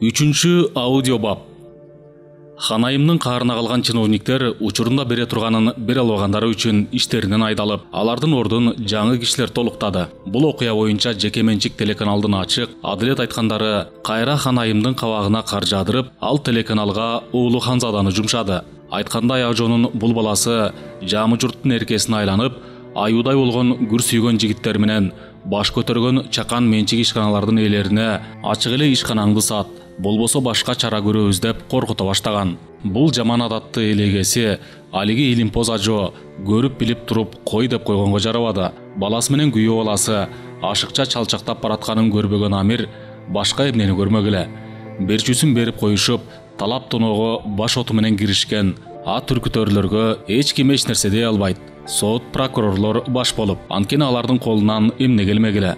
Үчүнчү аудио бап. Ханайымдын каарына калган чиновниктер учурунда бере турганын бере албагандары үчүн иштеринен айдалып, алардын ордун жаңы кишилер толуктады. Бул окуя боюнча жеке менчик телеканалдын ачык адилет айткандары кайра Ханайымдын кабагына кар жаадырып, ал телеканалга уулу Ханзаданы жумшады. Айткандай Ажонун бул баласы жамы журттун эркесине айланып, аюудай болгон гүр сүйгөн жигиттер менен баш көтөргөн чакан менчик ишканалардын ээлерине ачык эле ишканаңды сат, болбосо башка чара көрөбүз деп коркута баштаган. Бул жаман адатты элегеси алиги илимпоз Ажо көрүп билип туруп кой деп койгонго жарабады. Баласы менен күйөө баласы ашыкча чалчактап баратканын көрбөгөн Амир башка эмнени көрмөк эле. Берчүсүн берип коюшуп, талап тоноого баш оту менен киришкен а түркүтөрлөргө эч ким эч нерсе дей албайт. Сот прокурорлор баш болуп, анткени алардын колунан эмне келмек эле.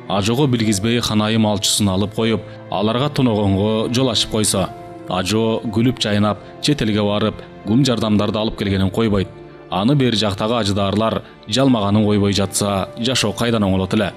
Ажого билгизбей Ханайым алчысын алып коюп, аларга тоногонго жол ачып койсо, Ажо күлүп жайнап чет элге барып, гум жардамдарды алып келгенин койбойт. Аны бери жактагы ажыдаарлар жалмаганын койбой жатса, жашоо кайдан оңолот эле.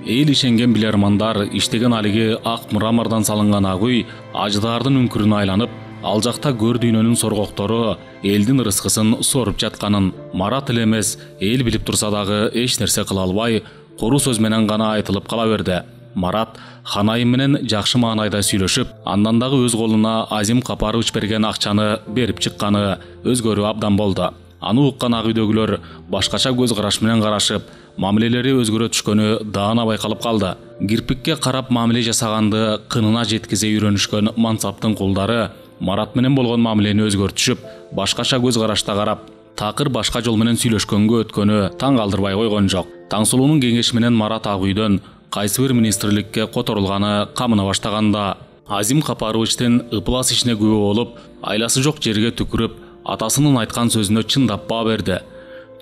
Эл ишенген билермандар иштеген алиги ак мрамордон салынган ак үй ажыдаардын үңкүрүнө айланып, ал жакта көр дүйнөнүн соргоктору элдин ырыскысын соруп жатканын Марат эле эмес, эл билип турса дагы эч нерсе кыла албай, куру сөз менен гана айтылып кала берди. Марат Ханайым менен жакшы маанайда сүйлөшүп, андан дагы өз колуна Азим Капарович берген акчаны берип чыкканы өзгөрүү абдан болду. Аны уккан ак үйдөгүлөр башкача көз караш менен карашып, мамилелери өзгөрө түшкөнү даана байкалып калды. Кирпикке карап мамиле жасаганды кынына жеткизе үйрөнүшкөн мансаптын кулдары Марат менен болгон мамилени өзгөртүшүп, башкача көз карашта карап, такыр башка жол менен сүйлөшкөнгө өткөнү таң калтырбай койгон жок. Таңсулуунун кеңеши менен Марат ак үйдөн кайсы бир министрликке которулганы камына баштаганда, Азим Капаровичтин ыплас ишине күбө болуп, айласы жок жерге түкүрүп, атасынын айткан сөзүнө чындап баа берди.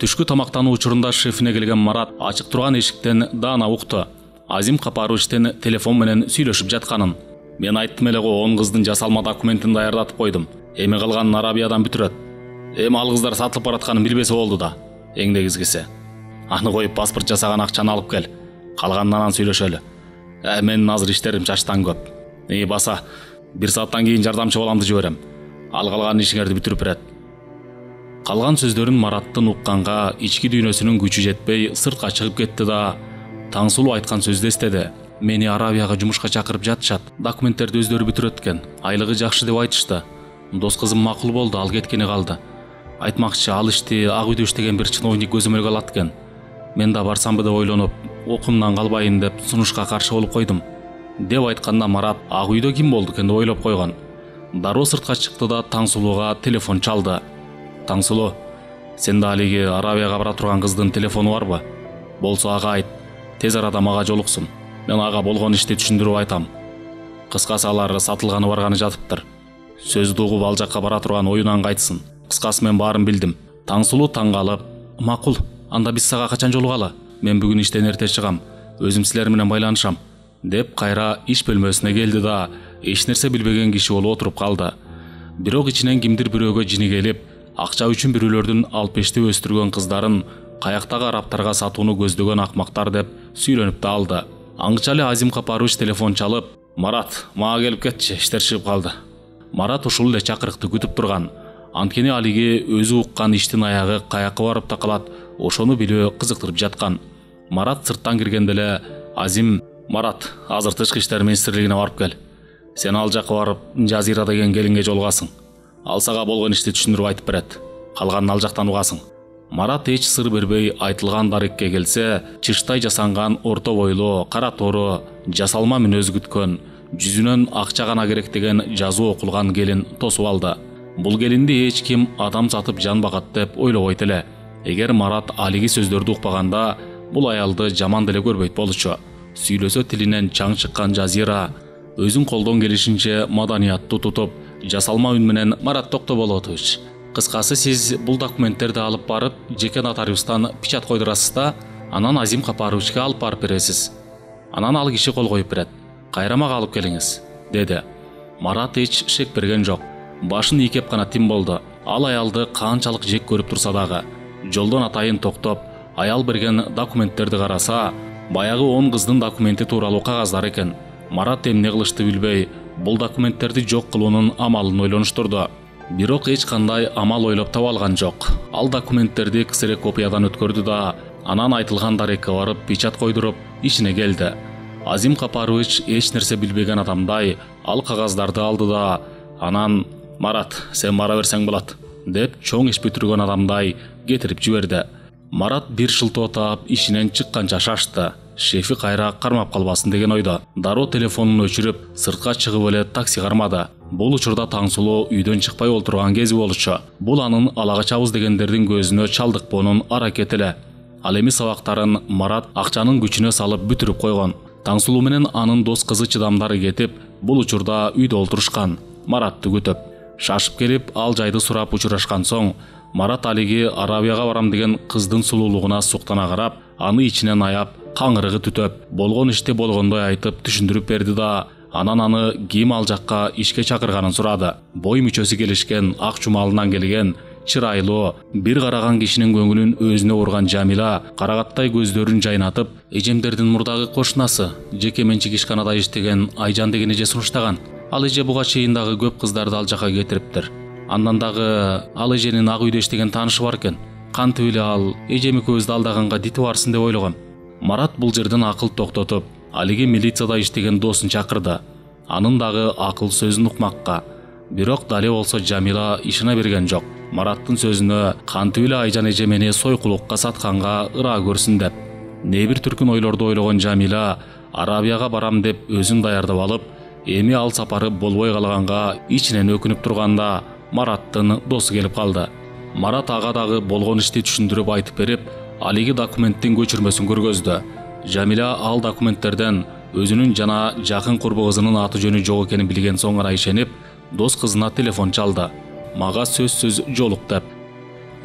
Түшкү тамактануу учурунда шефине келген Марат ачык турган эшиктен даана укту. Азим Капаровичтин телефон менен сүйлөшүп жатканын. Мен айттым эле го 10 кыздын жасалма документин даярдатып койдум. Эми калганын Арабиядан бүтүрөт. Эми ал кыздар сатылып баратканын билбесе болду да. Эңдегизгиси. Аны коюп паспорт жасаган акчаны алып кел. Калганын анан сүйлөшөлү. Менин азыр иштерим чачтан көп. Баса, 1 сааттан кийин жардамчы баламды жиберем. Ал калган ишиңерди бүтүрүп берет. Калган сөздөрүн Мараттын укканга ички дүйнөсүнүн күчү жетпей сыртка чыгып кетти да, Таңсулуу айткан сөздү эстеди. Мени Арабияга жумушка чакырып жатышат. Документтерди өздөрү бүтүрөт экен. Айлыгы жакшы деп айтышты. Дос кызым макул болду, ал кеткени калды. Айтмакчы, ал ишти ак үйдө иштеген бир чиновник көзөмөлгө алат экен. Мен да барсамбы деп ойлонуп, окуумдан калбайын деп сунушка каршы болуп койдум. Деп айтканда Марат ак үйдө ким болду экен деп ойлоп койгон. Дароо сыртка чыкты да Таңсулууга телефон чалды. Таңсулуу, сенде алиги Арабияга бара турган кыздын телефону барбы? Болсо ага айт, тез арада мага жолуксун. Мен ага болгон ишти түшүндүрүп айтам. Кыскасы алар сатылганы барганы жатыптыр. Сөздү угуп ал жакка бара турган оюнан кайтсын. Кыскасы мен баарын билдим. Таңсулуу таң калып, макул, анда биз сага качан жолугалы? Мен бүгүн иштен эрте чыгам, өзүм силер менен байланышам, деп кайра иш бөлмөсүнө келди да, эч нерсе билбеген киши болуп отуруп калды. Бирок ичинен кимдир бирөөгө жини келип, акча үчүн бирөөлөрдүн алпешти өстүргөн кыздарын каяктагы арабтарга сатууну көздөгөн акмактар деп сүйлөнүп да алды. Аңча эле Азим Капарович телефон чалып, Марат, мага келип кетчи, иштер чыгып калды. Марат ушул эле чакырыкты күтүп турган. Анткени алиги өзү уккан иштин аягы каяка барып такалат, ошону билүү кызыктырып жаткан. Марат сырттан киргенде эле Азим, Марат, азыр тышкы иштер министрлигине барып кел. Сен ал жакка барып, Жазира деген келинге жолугасың. Ал сага болгон ишти түшүндүрүп айтып берет. Калганын ал жактан угасың. Марат эч сыр бербей айтылган дарекке келсе, чырштай жасанган орто бойлуу, кара тору, жасалма мүнөз күткөн, жүзүнөн акча гана керек деген жазуу окулган келин тосуп алды. Бул келинди эч ким адам сатып жан багат деп ойлобойт эле. Эгер Марат алиги сөздөрдү укпаганда, бул аялды жаман деле көрбөйт болчу. Сүйлөсө тилинен чаң чыккан Жазира өзүн колдон келишинче маданияттуу тутуп, жасалма үн менен Марат Токтоболотович, кыскасы сиз бул документтерди алып барып, жеке нотариустан печат койдурасыз да, анан Азим Капаровичке алып барып бересиз. Анан ал киши кол коюп берет. Кайра мага алып келиңиз, деди. Марат эч шек берген жок. Башын ийкеп гана тим болду. Ал аялды канчалык жек көрүп турса дагы, жолдон атайын токтоп, аял берген документтерди караса, баягы 10 кыздын документи тууралуу кагаздар экен. Марат эмне кылышты билбей, бул документтерди жок кылуунун амалын ойлонуштурду. Бирок эч кандай амал ойлоп таба алган жок. Ал документтерди ксерокопиядан өткөрдү да, анан айтылган дарекке барып печат койдуруп ишине келди. Азим Капарович эч нерсе билбеген адамдай ал кагаздарды алды да, анан «Марат, сен бара берсең болот» деп чоң иш бүтүргөн адамдай кетирип жиберди. Марат бир шылтоо таап ишинен чыкканча шашты. Шефи кайра кармап калбасын деген ойдо. Дароо телефонун өчүрүп, сыртка чыгып эле такси кармады. Бул учурда Таңсулуу үйдөн чыкпай олтурган кези болчу. Бул анын алага чабыз дегендердин көзүнө чалдыкпоонун аракети эле. Ал эми сабактарын Марат акчанын күчүнө салып бүтүрүп койгон. Таңсулуу менен анын дос кызы чыдамдары кетип, бул учурда үйдө олтурушкан. Маратты күтүп, шашып келип ал жайды сурап учурашкан соң, Марат алиги Аравияга барам деген кыздын сулуулугуна суктана карап, аны ичинен аяп, каңырыгы түтөп, болгон ишти болгондой айтып түшүндүрүп берди да, анан аны ким ал жакка ишке чакырганын сурады. Бой мүчөсү келишкен, ак чумалынан келген, чырайлуу, бир караган кишинин көңүлүн өзүнө урган Жамила карагаттай көздөрүн жайнатып, эжемдердин мурдагы кошунасы, жеке менчик ишканада иштеген Айжан деген эже сунуштаган. Ал эже буга чейин дагы көп кыздарды ал жака кетириптир. Андан дагы ал эженин ак үйдө иштеген таанышы бар экен. Кантип эле ал эжем экөөбүздү алдаганга дити барсын деп ойлогом. Марат бул жерден акыл токтотуп, алиги милицияда иштеген досун чакырды. Анын дагы акыл сөзүн укмакка. Бирок дале болсо Жамила ишина берген жок. Мараттын сөзүнө кантип эле Айжан эжемени сойкулукка сатканга ыраа көрсүн деп. Небир түркүн ойлорду ойлогон Жамила Аравияга барам деп өзүн даярдап алып, эми ал сапары болбой калганга ичинен өкүнүп турганда Мараттын досу келип калды. Марат ага дагы болгон ишти түшүндүрүп айтып берип, алиги документтин көчүрмөсүн көргөздү. Жамила ал документтерден өзүнүн жана жакын курбу кызынын аты жөнү жок экенин билген соң гана ишенип, дос кызына телефон чалды. Мага сөзсүз жолук деп.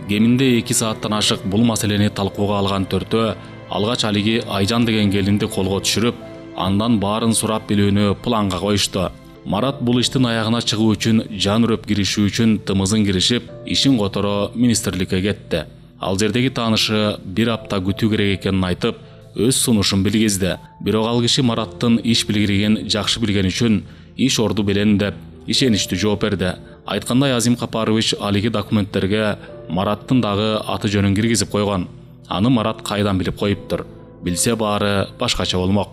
Кеминде 2 сааттан ашык бул маселени талкууга алган төртөө алгач алиги Айжан деген келинди колго түшүрүп, андан баарын сурап билүүнү планга коюшту. Марат бул иштин аягына чыгуу үчүн жан үрөп киришүү үчүн тымызын киришип, ишин которо министрликке кетти. Ал жердеги таанышы бир апта күтүү керек экенин айтып, өз сунушун билгизди. Бирок ал киши Мараттын иш билгиригин жакшы билген үчүн иш орду белен деп ишеничтүү жооп берди. Айткандай Азим Капарович алиги документтерге Мараттын дагы аты жөнүн киргизип койгон. Аны Марат кайдан билип коюптур? Билсе баары башкача болмок.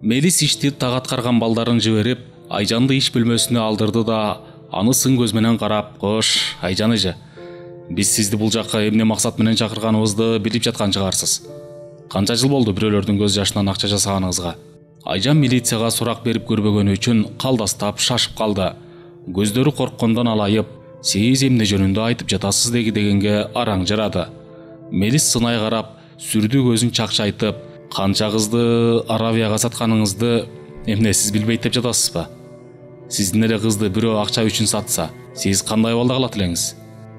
Мелис ишти так аткарган балдарын жиберип, Айжанды иш бөлмөсүнө алдырды да, аны сын көз менен карап, «Кош, Айжан эже, биз сизди бул жакка эмне максат менен чакырганыбызды билип жаткан чыгарсыз. Канча жыл болду бирөөлөрдүн көз жашынан акча жасаганыңызга?» Айжан милицияга сурак берип көрбөгөнү үчүн калдастап шашып калды. Көздөрү корккондон алайып, «Сиз эмне жөнүндө айтып жатасыз деги» дегенге араң жарады. Мелис сынай карап, сүрдүү көзүн чакчайтып, «Канча кызды Аравияга сатканыңызды эмне сиз билбейт деп жатасызбы? Сиздин эле кызды бирөө акча үчүн сатса, сиз кандай абалда калат элеңиз?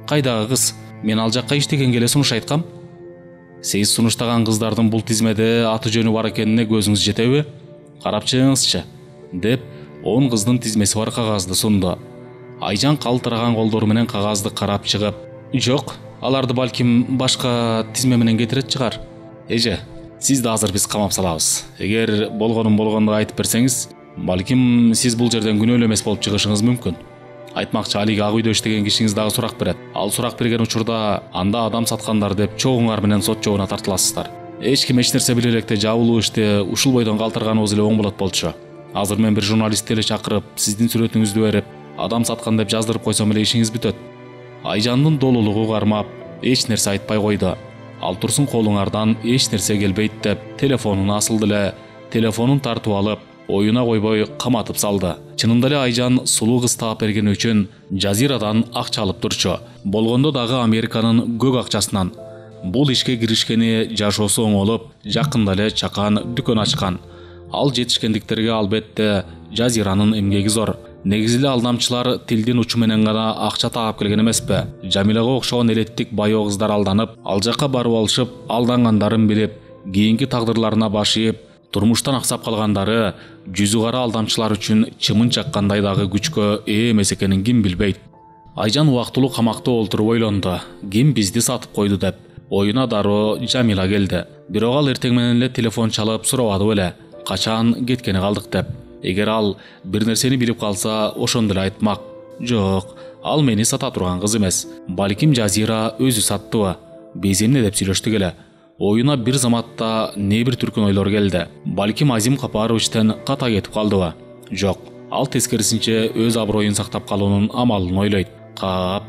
Кайдагы кыз? Мен ал жакка иштегенге эле сунуш айткам. Сиз сунуштаган кыздардын бул тизмеде аты жөнү бар экенине көзүңүз жетеби? Карап чыгыңызчы» деп 10 кыздын тизмеси бар кагазды сунду. Айжан калтыраган колдору менен кагазды карап чыгып, «Жок, аларды балким башка тизме менен кетирет чыгар. Эже, сизди азыр биз камап салабыз. Эгер болгонун болгондой айтып берсеңиз, балким сиз бул жерден күнөөлүү эмес болуп чыгышыңыз мүмкүн. Айтмакчы, алиги ак үйдө иштеген кишиңиз дагы сурак берет. Ал сурак берген учурда анда адам саткандар деп чогуңар менен сот жообуна тартыласыздар. Эч ким эч нерсе биле электе жабылуу ишти ушул бойдон калтырганыбыз эле оң болот болчу. Азыр мен бир журналистти эле чакырып, сиздин сүрөтүңүздү берип, адам саткан деп жаздырып койсом эле ишиңиз бүтөт». Айжандын долулугу кармап, эч нерсе айтпай койду. «Ал турсун, колуңардан эч нерсе келбейт» деп телефонун асылды эле. Телефонун тартып алып, оюна койбой каматып салды. Чынында эле Айжан сулуу кыз таап берген үчүн Жазирадан акча алып турчу. Болгондо дагы Американын көк акчасынан. Бул ишке киришкени жашоосу оңолуп, жакында эле чакан дүкөн ачкан. Ал жетишкендиктерге албетте Жазиранын эмгеги зор. Негизи эле алдамчылар тилдин учу менен гана акча таап келген эмеспи? Жамилага окшогон элеттик байоо кыздар алданып, ал жакка барып алышып, алдангандарын билип, кийинки тагдырларына баш ийип, турмуштан аксап калгандары жүзү кара алдамчылар үчүн чымын чаккандай дагы күчкө ээ эмес экенин ким билбейт. Айжан убактылуу камакта олтуруп ойлонду. Ким бизди сатып койду деп. Оюна дароо Жамила келди. Бирок ал эртең менен эле телефон чалып сурабады беле, качан кеткени калдык деп. Эгер ал бир нерсени билип калса, ошондо эле айтмак: "Жок, ал мени сата турган кыз эмес. Балким Жазира өзү саттыбы? Биз эмне деп сүйлөштүк эле." Оюна бир заматта не бир түркүн ойлор келди. Балким Азим Капаровичтен ката кетип калдыбы? Жок, ал тескерисинче өз аброюн сактап калуунун амалын ойлойт. Кап,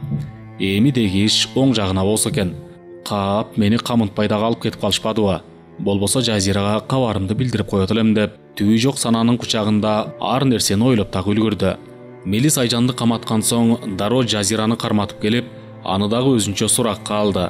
эми деги иш оң жагына болсо экен. Кап, мени камынтпай дагы алып кетип калышпадыбы? Болбосо Жазирага кабарымды билдирип коет элем деп, түбү жок сананын кучагында ар нерсени ойлоп дагы үлгүрдү. Мелис Айжанды каматкан соң дароо Жазираны карматып келип, аны дагы өзүнчө суракка алды.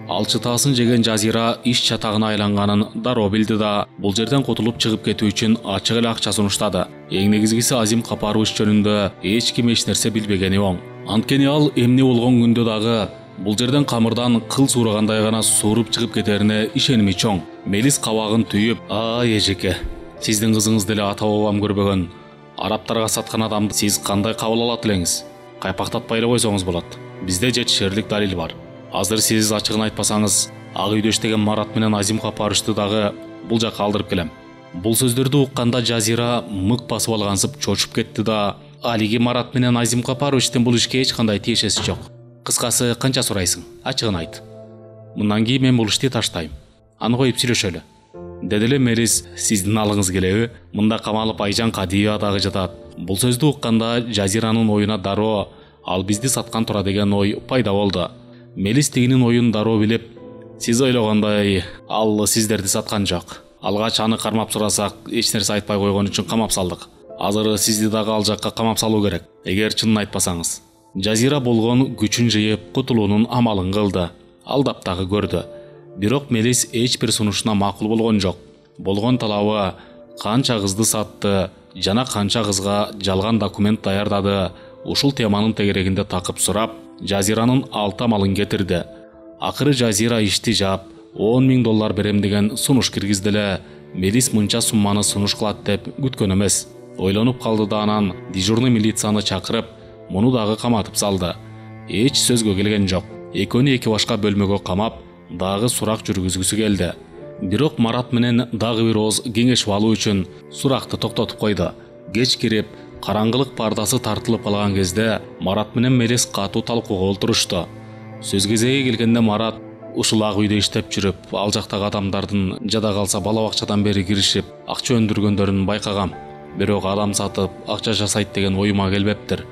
Алчытаасын жеген Жазира иш чатагына айланганын дароо билди да, бул жерден кутулуп чыгып кетүү үчүн ачык эле акча сунуштады. Эң негизгиси Азим Капарович жөнүндө эч ким эч нерсе билбегени оң. Анткени ал эмне болгон күндө дагы бул жерден камырдан кыл суурагандай гана сууруп чыгып кетерине ишеними чоң. Мелис кабагын түйүп: "Ай эжеке, сиздин кызыңыз деле ата бабам көрбөгөн араптарга саткан адамды сиз кандай кабыл алат элеңиз? Кайпактатпай эле койсоңуз болот. Бизде жетишерлик далил бар. Азыр сиз ачыгын айтпасаңыз, ак үйдө иштеген Марат менен Азим Капаровичти дагы бул жакка алдырып келем." Бул сөздөрдү укканда Жазира мык басып алгансып чочуп кетти да: "Алиги Марат менен Азим Капаровичтин бул ишке эч кандай тиешеси жок. Кыскасы, канча сурайсың? Ачыгын айт. Мындан кийин мен бул ишти таштайм. Аны коюп сүйлөшөлү." Деди эле Мелис: "Сиздин алыңыз келеби? Мында камалып Айжан Кадиева дагы жатат." Бул сөздү укканда Жазиранын оюна дароо ал бизди саткан тура деген ой пайда болду. Мелис тигинин оюн дароо билип: "Сиз ойлогондой ал сиздерди саткан жок. Алгач аны кармап сурасак, эч нерсе айтпай койгон үчүн камап салдык. Азыр сизди дагы ал жакка камап салуу керек, эгер чынын айтпасаңыз." Жазира болгон күчүн жыйып кутулуунун амалын кылды. Алдап дагы көрдү. Бирок Мелис эч бир сунушуна макул болгон жок. Болгон талабы канча кызды сатты жана канча кызга жалган документ даярдады. Ушул теманын тегерегинде такып сурап, Жазиранын алты амалын кетирди. Акыры Жазира ишти жаап, $10,000 берем деген сунуш киргизди эле. Мелис мынча сумманы сунуш кылат деп күткөн эмес. Ойлонуп калды да анан дежурный милицияны чакырып, муну дагы каматып салды. Эч сөзгө келген жок. Экөөнү эки башка бөлмөгө камап, дагы сурак жүргүзгүсү келди. Бирок Марат менен дагы бир ооз кеңешип алуу үчүн суракты токтотуп койду. Кеч кирип, караңгылык пардасы тартылып калган кезде Марат менен Мелис катуу талкууга олтурушту. Сөз кезеги келгенде Марат ушул ак үйдө иштеп жүрүп, ал жактагы адамдардын жада калса бала бакчадан бери киришип, акча өндүргөндөрүн байкагам. Бирок адам сатып, акча жасайт деген оюма келбептир.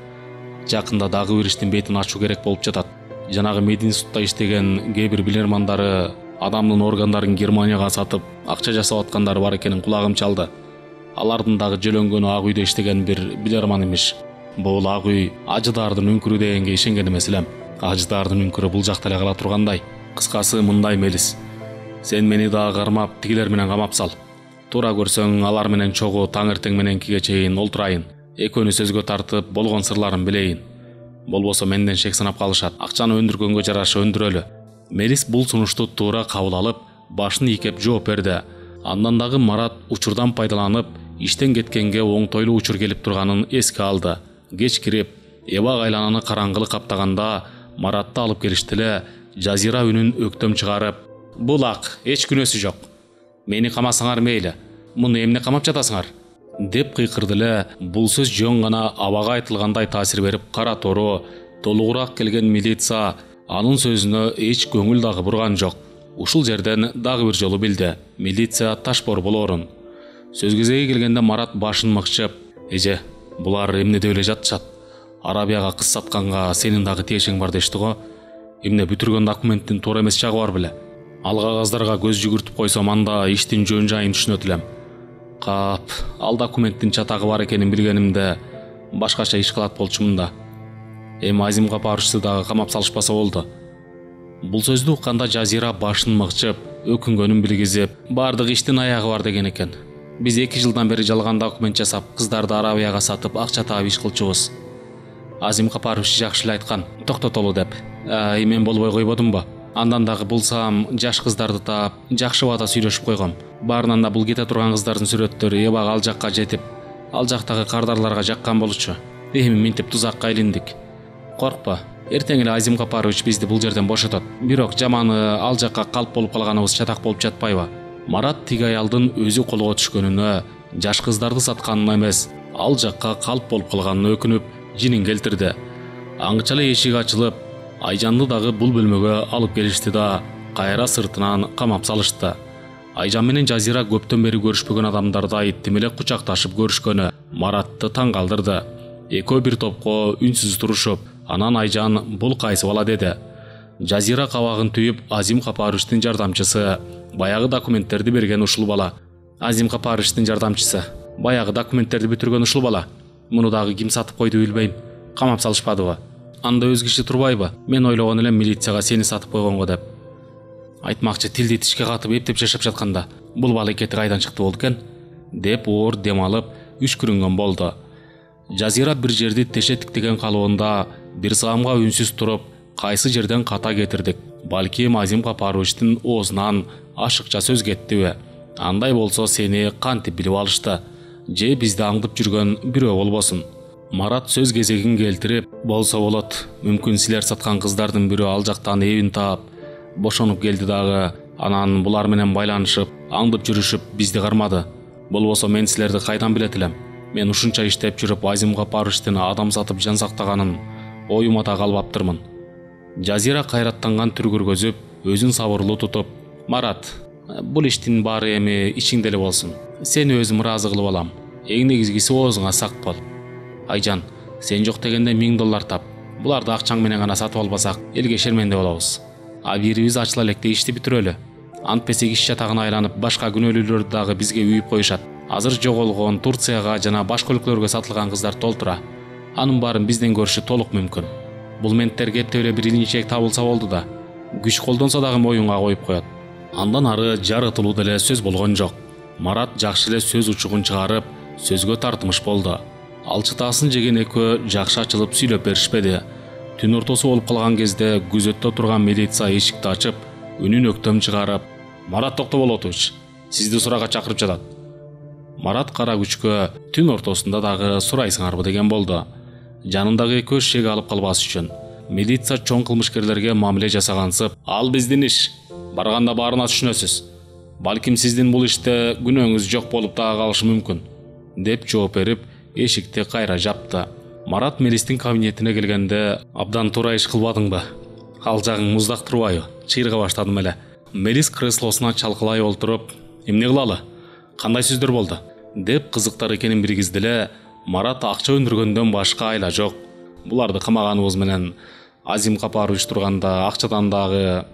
Жакында дагы бир иштин бетин ачуу керек болуп жатат. Жанагы мединститутта иштеген кээ бир билермандары адамдын органдарын Германияга сатып, акча жасап аткандары бар экенин кулагым чалды. Алардын дагы жөлөнгөнү ак үйдө иштеген бир билерман имиш. Бул ак үй ажыдаардын үңкүрү дегенге ишенген эмес элем. Ажыдаардын үңкүрү бул жакта эле кала тургандай. Кыскасы мындай Мелис, сен мени дагы кармап, тигилер менен камап сал. Туура көрсөң алар менен чогуу таңертең мененкиге чейин олтурайын. Экөөнү сөзгө тартып, болгон сырларын билейин. Болбосо менден шек санап калышат. Акчаны өндүргөнгө жараша өндүрөлү. Мелис бул сунушту туура кабыл алып, башын ийкеп жооп берди. Андан дагы Марат учурдан пайдаланып, иштен кеткенге оңтойлуу учур келип турганын эске алды. Кеч кирип, эбак айлананы караңгылык каптаганда Маратты алып келишти эле. Жазира үнүн өктөм чыгарып: "Бул ак, эч күнөөсү жок. Мени камасаңар мейли. Муну эмне камап жатасыңар?" деп кыйкырды эле. Бул сөз жөн гана абага айтылгандай таасир берип, кара тору, толугураак келген милиция анын сөзүнө эч көңүл дагы бурган жок. Ушул жерден дагы бир жолу билди: милиция ташбор болорун. Сөз кезеги келгенде Марат башын мыкчып: "Эже, булар эмне деп эле жатышат? Арабияга кыз сатканга сенин дагы тиешең бар дешти го. Эмне бүтүргөн документтин туура эмес жагы бар беле? Ал кагаздарга көз жүгүртүп койсом анда иштин жөн жайын түшүнөт элем. Кап, ал документтин чатагы бар экенин билгенимде башкача иш кылат болчумун да. Эми Азим Капаровичти дагы камап салышпаса болду." Бул сөздү укканда Жазира башын мыкчып, өкүнгөнүн билгизип: "Бардык иштин аягы бар деген экен. Биз 2 жылдан бери жалган документ жасап, кыздарды Арабияга сатып, акча таап иш кылчубуз. Азим Капарович жакшы эле айткан, токтотолу деп. Мен болбой койбодумбу? Андан дагы булсам, жаш кыздарды таап, жакшы баада сүйлөшүп койгом. Баарынан да бул кете турган кыздардын сүрөттөрү эбак ал жакка жетип, ал жактагы кардарларга жаккан болчу. Эми минтип тузакка илиндик. Коркпа, эртең эле Азим Капарович бизди бул жерден бошотот. Бирок жаманы ал жакка калп болуп калганыбыз чатак болуп жатпайбы?" Марат тиги аялдын өзү колго түшкөнүнө, жаш кыздарды сатканына эмес, ал жакка калп болуп калганына өкүнүп жинин келтирди. Аңчала эшик ачылып, Айжанды дагы бул бөлмөгө алып келишти да кайра сыртынан камап салышты. Айжан менен Жазира көптөн бери көрүшпөгөн адамдардай тим эле кучакташып көрүшкөнү Маратты таң калтырды. Экөө бир топко үнсүз турушуп, анан Айжан бул кайсы бала деди. Жазира кабагын түйүп, Азим Капаровичтин жардамчысы, баягы документтерди берген ушул бала. Азим Капаровичтин жардамчысы, баягы документтерди бүтүргөн ушул бала. Муну дагы ким сатып койду билбейм. Камап салышпадыбы? Анда өз киши турбайбы? Мен ойлогон элем милицияга сени сатып койгонго деп. Айтмакчы, тилди тишке катып эптеп жашап жатканда бул бала кети кайдан чыкты болду экен? Деп оор дем алып, үшкүрүнгөн болду. Жазира бир жерди теше тиктеген калыбында бир саамга үнсүз туруп, кайсы жерден ката кетирдик. Балким Азим Капаровичтин оозунан ашыкча сөз кеттиби? Андай болсо сени кантип билип алышты? Же бизди аңдып жүргөн бирөө болбосун? Марат сөз кезегин келтирип, болсо болот. Мүмкүн силер саткан кыздардын бирөө ал жактан эбин таап, бошонуп келди дагы, анан булар менен байланышып, аңдып жүрүшүп бизди кармады. Болбосо мен силерди кайдан билет элем? Мен ушунча иштеп жүрүп Азим Капаровичтин адам сатып жан сактаганын оюма да калбаптырмын. Жазира кайраттанган түр көргөзүп, өзүн сабырлуу тутуп, Марат, бул иштин баары эми ичиңде эле болсун. Сени өзүм ыраазы кылып алам. Эң негизгиси оозуңа сак бол. Айжан, сен жок дегенде $1000 тап. Буларды акчаң менен гана сатып албасак, элге шерменде болобуз. А бирибиз ачыла электе ишти бүтүрөлү. Антпесе иш чатагына айланып, башка күнөөлүүлөрдү дагы бизге үйүп коюшат. Азыр жоголгон Турцияга жана башка өлкөлөргө сатылган кыздар толтура. Анын баарын бизден көрүшү толук мүмкүн. Бул менттер кептеп эле бир илинчек табылса болду да, күч колдонсо дагы моюнга коюп коет. Андан ары жарытылуу деле сөз болгон жок. Марат жакшы эле сөз учугун чыгарып, сөзгө тартымыш болду. Алчытасын жеген экөө жакшы ачылып сүйлөп беришпеди. Түн ортосу болуп калган кезде күзөттө турган милиция эшикти ачып, үнүн өктөм чыгарып, Марат Токтоболотович, сизди суракка чакырып жатат. Марат кара күчкө түн ортосунда дагы сурайсыңарбы деген болду. Жанындагы экөө шек алып калбас үчүн. Милиция чоң кылмышкерлерге мамиле жасагансып, ал биздин иш. Барганда баарына түшүнөсүз. Балким сиздин бул иште күнөөңүз жок болуп дагы калышы мүмкүн, деп жооп берип, эшикти кайра жапты. Марат Мелистин кабинетине келгенде, абдан туура иш кылбадыңбы? Ал жагың муздак турбайбы? Чыйырга баштадым эле. Мелис креслосуна чалкалай олтуруп, эмне кылалы? Кандай сөздөр болду? Деп кызыктар экенин билгизди эле. Марат акча өндүргөндөн башка айла жок. Буларды камаганыбыз менен Азим Капарович турганда акчадан дагы,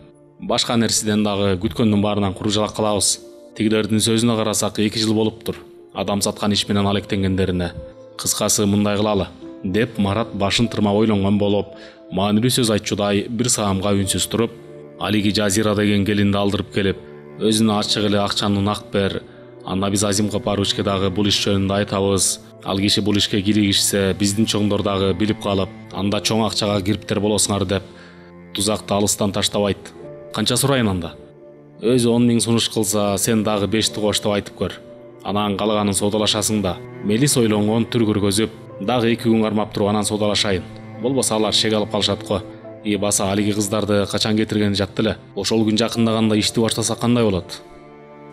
башка нерседен дагы күткөндүн баарынан куружалак калабыз. Тигилердин сөзүнө карасак 2 жыл болуптур адам саткан иш менен алектенгендерине. Кыскасы мындай кылалы, деп Марат башын тырмап ойлонгон болуп, маанилүү сөз айтчудай бир саамга үнсүз туруп, алиги Жазира деген келинди алдырып келип, өзүнө ачык эле акчаны нак бер. Анда биз Азим Капаровичке дагы бул иш жөнүндө айтабыз. Ал киши бул ишке киригишсе, биздин чоңдор дагы билип калып, анда чоң акчага кириптер болосуңар деп, тузакты алыстан таштабайт. Канча сурайын анда? Өзү 10.000 сунуш кылса, сен дагы 5 кош деп айтып көр. Анан калганын соодалашасың да. Мелис ойлонгон түр көргөзүп, дагы 2 күн кармап туруп анан соодалашайын. Болбосо алар шек алып калышат го. Баса алиги кыздарды качан кетирген жатты эле. Ошол күн жакындаганда ишти баштасак кандай болот?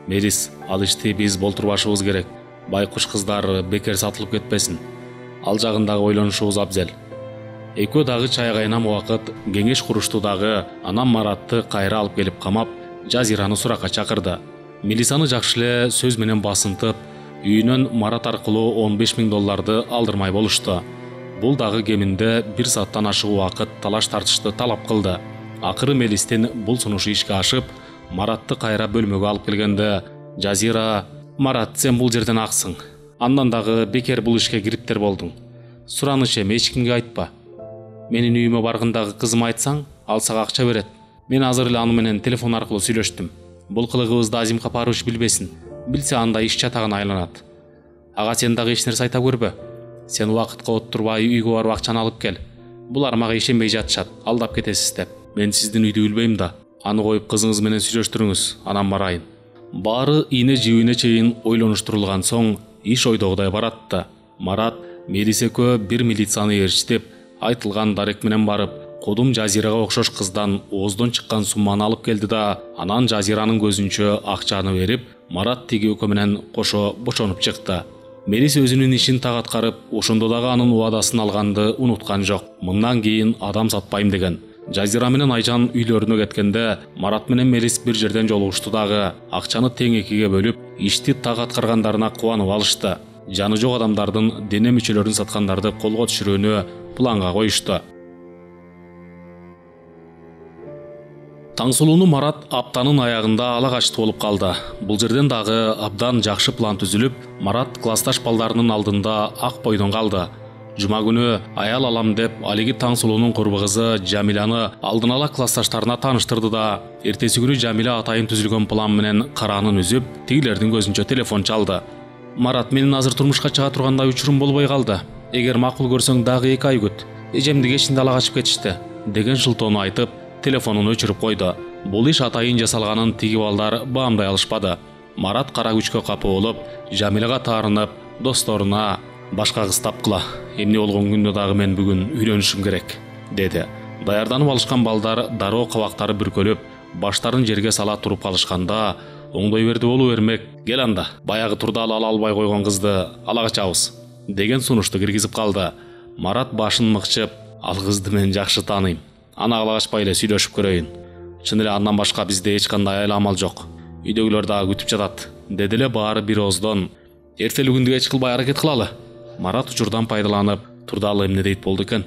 Мелис, ал ишти биз болтурбашыбыз керек. Байкуш кыздар бекер сатылып кетпесин. Ал жагындагы ойлонушубуз абзел. Экөө дагы чай кайнам убакыт кеңеш курушту дагы, анан Маратты кайра алып келип камап, Жазираны суракка чакырды. Мелисаны жакшы эле сөз менен басынтып, үйүнөн Марат аркылуу $15.000 алдырмай болушту. Бул дагы кеминде 1 сааттан ашык убакыт талаш тартышты талап кылды. Акыры Мелистин бул сунушу ишке ашып, Маратты кайра бөлмөгө алып келгенде, Жазира, Марат, сен бул жерден аксың. Андан дагы бекер бул ишке кириптер болдуң. Сураныч эми эч кимге айтпа. Менин үйүмө баргандагы кызыма айтсаң, ал сага акча берет. Мен азыр эле аны менен телефон аркылуу сүйлөштүм. Бул кылыгыбызды Азим Капарович билбесин. Билсе анда иш чатагына айланат. Ага сен дагы эч нерсе айта көрбө. Сен убакытка отурбай үйгө барып акчаны алып кел. Булар мага ишенбей жатышат, алдап кетесиз деп. Мен сиздин үйдү билбейм да. Аны коюп кызыңыз менен сүйлөштүрүңүз, анан барайын. Баары ийне жибине чейин ойлонуштурулган соң иш ойдогудай баратты. Марат, Мелис экөө бир милицияны ээрчитип, айтылган дарек менен барып, кодум Жазирага окшош кыздан ооздон чыккан сумманы алып келди да, анан Жазиранын көзүнчө акчаны берип, Марат тиги экөө менен кошо бошонуп чыкты. Мелис өзүнүн ишин так аткарып, ошондо дагы анын убадасын алганды унуткан жок. Мындан кийин адам сатпайм деген. Жазира менен Айжан үйлөрүнө кеткенде Марат менен Мелис бир жерден жолугушту дагы. Акчаны тең экиге бөлүп, ишти так аткаргандарына кубанып алышты. Жаны жок адамдардын дене мүчөлөрүн саткандарды колго түшүрүүнү планга коюшту. Таңсулууну Марат аптанын аягында ала качты болуп калды. Бул жерден дагы абдан жакшы план түзүлүп, Марат классташ балдарынын алдында ак бойдон калды. Жума күнү аял алам деп алиги Таңсулуунун курбу кызы Жамиланы алдын ала классташтарына тааныштырды да, эртеси күнү Жамиля атайын түзүлгөн план менен караанын үзүп, тигилердин көзүнчө телефон чалды. Марат, менин азыр турмушка чыга тургандай учурум болбой калды. Эгер макул көрсөң дагы 2 ай күт. Эжемди кечинде ала качып кетишти, деген шылтоону айтып, телефонун өчүрүп койду. Бул иш атайын жасалганын тиги балдар баамдай алышпады. Марат кара күчкө капы болуп, Жамиляга таарынып, досторуна башка кыз тапкыла. Эмне болгон күндө дагы мен бүгүн үйлөнүшүм керек, деди. Даярданып алышкан балдар дароо кабактары бүркөлүп, баштарын жерге сала туруп калышканда, оңдой берди болу бермек. Кел анда, баягы Турдалы ала албай койгон кызды ала качабыз, деген сунушту киргизип калды. Марат башын мыкчып, ал кызды мен жакшы тааныйм. Аны ала качпай эле сүйлөшүп көрөйүн. Чын эле андан башка бизде эч кандай айла амал жок. Үйдөгүлөр дагы күтүп жатат, деди эле баары бир ооздон. Эртелүү күндү эч кылбай аракет кылалы. Марат учурдан пайдаланып, Турдалы эмне дейт болду экен?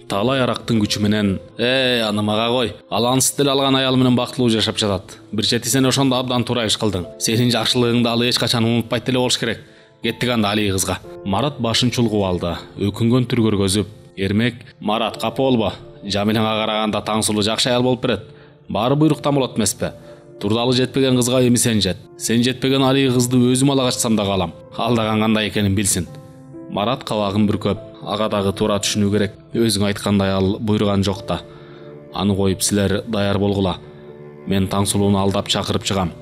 Таалай арактын күчү менен, аны мага кой. Ал ансыз деле алган аялы менен бактылуу жашап жатат. Бир чети сен ошондо абдан туура иш кылдың. Сенин жакшылыгыңды ал эч качан унутпайт эле болуш керек. Кеттик анда алиги кызга. Марат башын чулгуп алды, өкүнгөн түр көргөзүп. Эрмек, Марат, капы болбо. Жамиляга караганда Таңсулуу жакшы аял болуп берет. Баары буйруктан болот эмеспи? Турдалы жетпеген кызга эми сен жет. Сен жетпеген алиги кызды өзүм ала качсам да калам. Алдаган кандай экенин билсин. Марат кабагын бүркөп, ага дагы туура түшүнүү керек. Өзүң айткандай ал буйруган жок да. Аны коюп силер даяр болгула. Мен Таңсулууну алдап чакырып чыгам.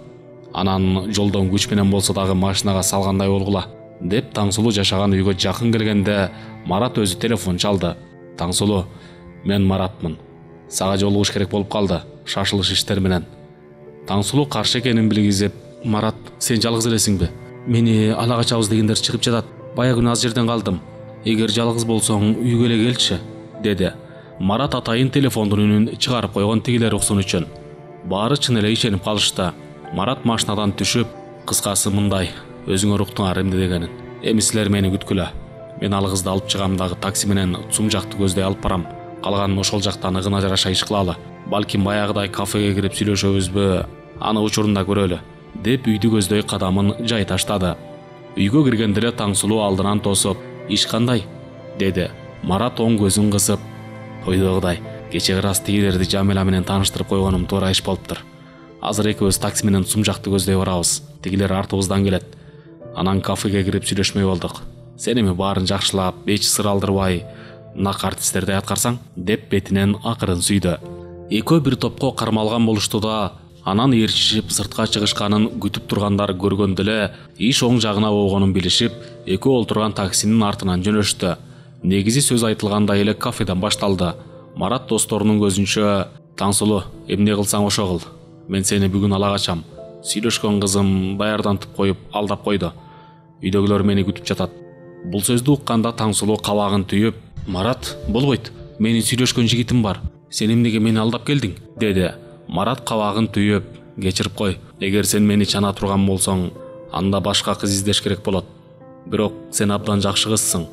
Анан жолдон күч менен болсо дагы машинага салгандай болгула, деп Таңсулуу жашаган үйгө жакын келгенде Марат өзү телефон чалды. Таңсулуу, мен Маратмын. Сага жолугуш керек болуп калды, шашылыш иштер менен. Таңсулуу каршы экенин билгизип, Марат, сен жалгыз элесиңби? Мени ала качабыз дегендер чыгып жатат. Баягы күнү аз жерден калдым. Эгер жалгыз болсоң үйгө эле келчи, деди. Марат атайын телефондун үнүн чыгарып койгон тигилер уксун үчүн. Баары чын эле ишенип калышты. Марат машинадан түшүп, кыскасы мындай, өзүңөр уктуңар эмне дегенин. Эми силер мени күткүлө. Мен ал кызды алып чыгам дагы такси менен Цум жакты көздөй алып барам. Калганын ошол жактан ыгына жараша иш кылалы. Балким баягыдай кафеге кирип сүйлөшөбүзбү, аны учурунда көрөлү, деп үйдү көздөй кадамын жай таштады. Үйгө киргенде эле Таңсулуу алдынан тосуп, иш кандай, деди. Марат оң көзүн кысып, ойдогудай, кече ырас тигилерди Жамиля менен тааныштырып койгонум туура иш болуптур. Азыр экөөбүз такси менен Цум жакты көздөй барабыз. Тигилер артыбыздан келет. Анан кафеге кирип сүйлөшмөй болдук. Сен эми баарын жакшылап, эч сыр алдырбай, нак артисттердей аткарсаң, деп бетинен акырын сүйдү. Экөө бир топко кармалган болушту да, анан ээрчишип сыртка чыгышканын күтүп тургандар көргөндө эле иш оң жагына болгонун билишип, экөө олтурган таксинин артынан жөнөштү. Негизи сөз айтылгандай эле кафеден башталды. Марат досторунун көзүнчө, Таңсулуу, эмне кылсаң ошо кыл. Мен сени бүгүн ала качам. Сүйлөшкөн кызым даярдантып коюп алдап койду. Үйдөгүлөр мени күтүп жатат. Бул сөздү укканда Таңсулуу кабагын түйүп, Марат, болбойт. Менин сүйлөшкөн жигитим бар. Сен эмнеге мени алдап келдиң, деди. Марат кабагын түйүп, кечирип кой. Эгер сен мени чана турган болсоң, анда башка кыз издеш керек болот. Бирок сен абдан жакшы кызсың.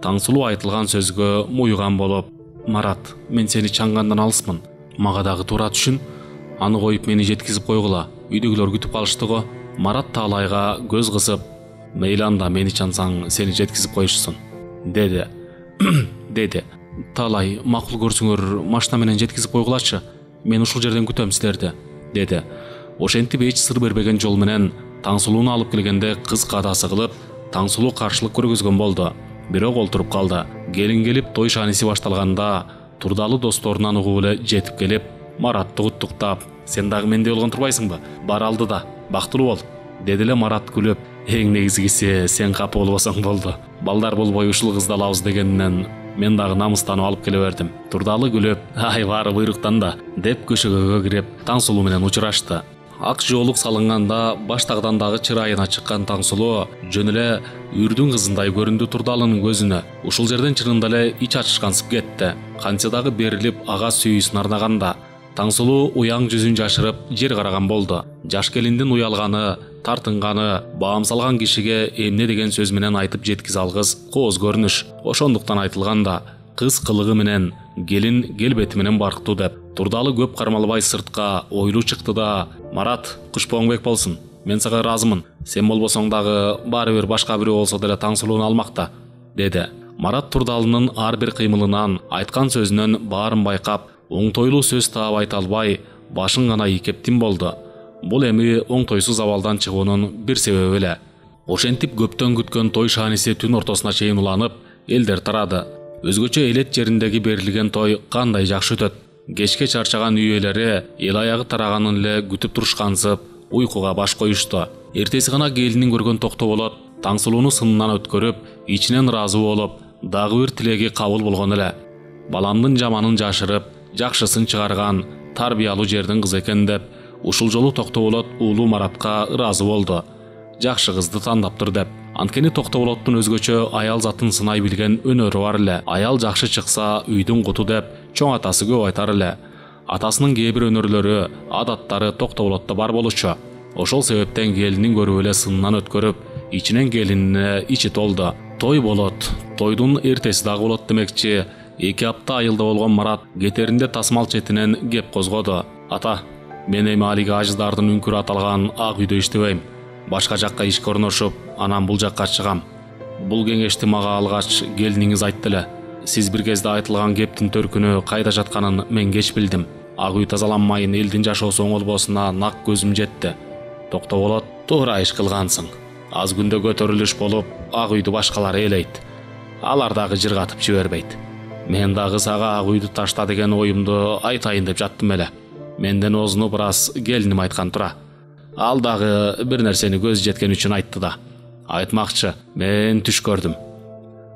Таңсулуу айтылган сөзгө муйган болуп, Марат, мен сени чангандан алысмын. Мага дагы туура түшүн. Аны коюп мени жеткизип койгула. Үйдөгүлөр күтүп калышты го. Марат Таалайга көз кысып, мейли анда мени чансаң сени жеткизип коюшсун, деди. Деди. Таалай, макул көрсүңөр машина менен жеткизип койгулачы. Мен ушул жерден күтөм силерди, деди. Ошентип эч сыр бербеген жол менен Таңсулууну алып келгенде кыз кадасы кылып, Таңсулуу каршылык көргөзгөн болду. Бирок олтуруп калды. Келин келип той шааниси башталганда, Турдалы досторунан угуп эле жетип келип, Маратты куттуктап, сен дагы мендей болгон турбайсыңбы? Бар алдыда, бактылуу бол, деди эле Марат күлүп. Эң негизгиси сен капы болбосоң болду. Балдар болбой ушул кызды алабыз дегенинен мен дагы намыстанып алып келе бердим. Турдалы күлүп, ай баары буйруктан да, деп көшөгөгө кирип Таңсулуу менен учурашты. ак жоолук салынганда баштагыдан дагы чырайына чыккан Таңсулуу жөн эле үрдүн кызындай көрүндү Турдалынын көзүнө. Ушул жерден чынында эле ич ачышкансып кетти. Канча дагы берилип ага сүйүүсүн арнаганда Таңсулуу уяң жүзүн жашырып жер караган болду. Жаш келиндин уялганы, тартынганы, баам салган кишиге эмне деген сөз менен айтып жеткизе алгыс кооз көрүнүш. Ошондуктан айтылганда кыз кылыгы менен, келин келбети менен барктуу деп. Турдалы көп кармалбай сыртка ойлуу чыкты да: "Марат, Кушпоңбек болсун. Мен сага ыраазымын. Сен болбосоң дагы баары бир башка бирөө болсо деле Таңсулууну алмакта", деди. Марат Турдалынын ар бир кыймылынан, айткан сөзүнөн баарын байкап, оңтойлуу сөз таап айта албай, башын гана ийкеп тим болду. Бул эми оңтойсуз абалдан чыгуунун бир себеби эле. Ошентип көптөн күткөн той шааниси түн ортосуна чейин уланып, элдер тарады. Өзгөчө элет жериндеги берилген той кандай жакшы өтөт. Кечке чарчаган үй ээлери эл аягы тараганын эле күтүп турушкансып, уйкуга баш коюшту. Эртеси гана келинин көргөн Токтоболот Таңсулууну сынынан өткөрүп, ичинен ыраазы болуп, дагы бир тилеги кабыл болгон эле. Баламдын жаманын жашырып, жакшысын чыгарган тарбиялуу жердин кызы экен деп, ушул жолу Токтоболот уулу Маратка ыраазы болду. Жакшы кызды тандаптыр деп. Анткени Токтоболоттун өзгөчө аял затын сынай билген өнөрү бар эле. Аял жакшы чыкса үйдүн куту деп чоң атасы көп айтар эле. Атасынын кээ бир өнөрлөрү, адаттары Токтоболотто бар болчу. Ошол себептен келинин көрүп эле сынынан өткөрүп, ичинен келинине ичи толду. Той болот. Тойдун эртеси дагы болот демекчи. 2 апта айылда болгон Марат кетеринде тасмал четинен кеп козгоду. "Ата, мен эми алиги ажыздардын үңкүрү аталган ак үйдө иштебейм. Башка жакка ишке орношуп, анан бул жакка чыгам. Бул кеңешти мага алгач келиниңиз айтты эле. Сиз бир кезде айтылган кептин төркүнү кайда жатканын мен кеч билдим. Ак үй тазаланмайын, элдин жашоосу оңолбосуна нак көзүм жетти." Токтоболот: "Туура иш кылгансың. Аз күндө көтөрүлүш болуп, ак үйдү башкалар ээлейт. Алар дагы жыргатып жибербейт. Мен дагы сага ак үйдү ташта деген оюмду айтайын деп жаттым эле. Менден озуну бир аз келиним айткан тура. Ал дагы бир нерсени көз жеткен үчүн айтты да. Айтмакчы, мен түш көрдүм.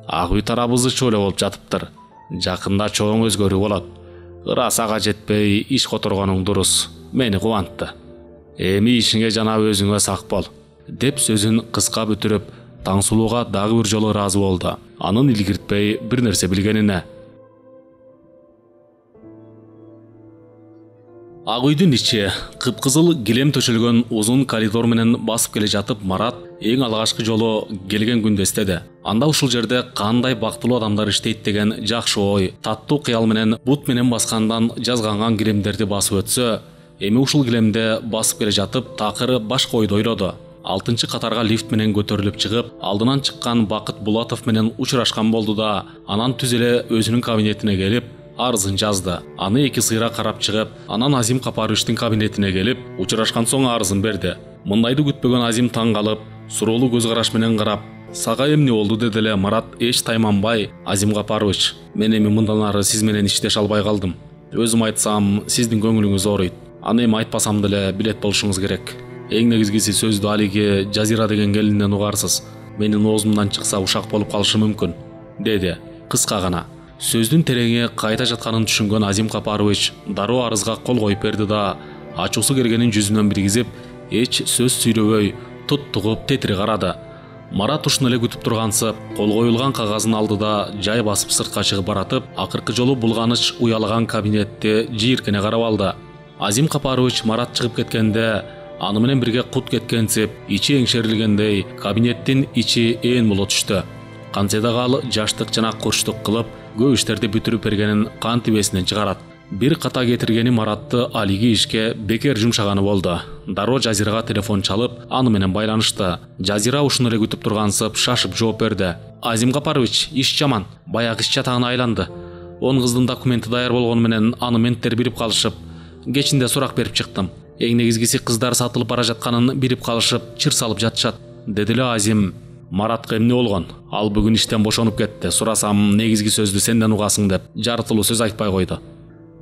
Ак үй тарабыбыз ычуу эле болуп жатыптыр. Жакында чоң өзгөрүү болот. Ырас ага жетпей иш которгонуң дурус. Мени кубантты. Эми ишиңе жана өзүңө сак бол", деп сөзүн кыска бүтүрүп, Таңсулууга дагы бир жолу ыраазы болду. Анын илгиртпей бир нерсе билгенине. Ак үйдүн ичи кыпкызыл килем төшөлгөн узун коридор менен басып келе жатып, Марат эң алгачкы жолу келген күндө эстеди. Анда ушул жерде кандай бактылуу адамдар иштейт деген жакшы ой, таттуу кыял менен бут менен баскандан жазганган килемдерди басып өтсө, эми ушул килемде басып келе жатып такыр башка ойду ойлоду. 6-катарга лифт менен көтөрүлүп чыгып, алдынан чыккан Бакыт Булатов менен учурашкан болду да, анан түз эле өзүнүн кабинетине келип арызын жазды. Аны 2 сыйра карап чыгып, анан Азим Капаровичтин кабинетине келип, учурашкан соң арызын берди. Мындайды күтпөгөн Азим таң калып, суроолуу көз караш менен карап: "Сага эмне болду?" деди эле Марат эч тайманбай: "Азим Капарович, мен эми мындан ары сиз менен иштеше албай калдым. Өзүм айтсам, сиздин көңүлүңүз ооруйт. Аны эми айтпасам деле билет болушуңуз керек. Эң негизгиси сөздү алиги Жазира деген келинден угарсыз. Менин оозумдан чыкса ушак болуп калышы мүмкүн", деди. Кыска гана. Сөздүн тереңи кайда жатканын түшүнгөн Азим Капарович дароо арызга кол коюп берди да, ачуусу кергенин жүзүнөн биргизип, эч сөз сүйлөбөй, туттугуп тетири карады. Марат ушуну эле күтүп тургансып, кол коюлган кагазын алды да жай басып сыртка чыгып баратып, акыркы жолу булганыч уялган кабинетти жийиркене карап алды. Азим Капарович Марат чыгып кеткенде, аны менен бирге кут кеткенсип, ичи эңшерилгендей, кабинеттин ичи ээн боло түштү. Кантсе дагы ал жаштык жана курчтук кылып, көп иштерди бүтүрүп бергенин кантип эсинен чыгарат. Бир ката кетиргени Маратты алиги ишке бекер жумшаганы болду. Дароо Жазирага телефон чалып, аны менен байланышты. Жазира ушуну эле күтүп тургансып, шашып жооп берди: "Азим Капарович, иш жаман. Баягы иш чатагына айланды. 10 кыздын документи даяр болгону менен аны менттер билип калышып, кечинде сурак берип чыктым. Эң негизгиси кыздар сатылып бара жатканын билип калышып, чыр салып жатышат", деди эле Азим. Маратка эмне болгон? Ал бүгүн иштен бошонуп кетти. Сурасам, негизги сөздү сенден угасың деп, жарытылуу сөз айтпай койду.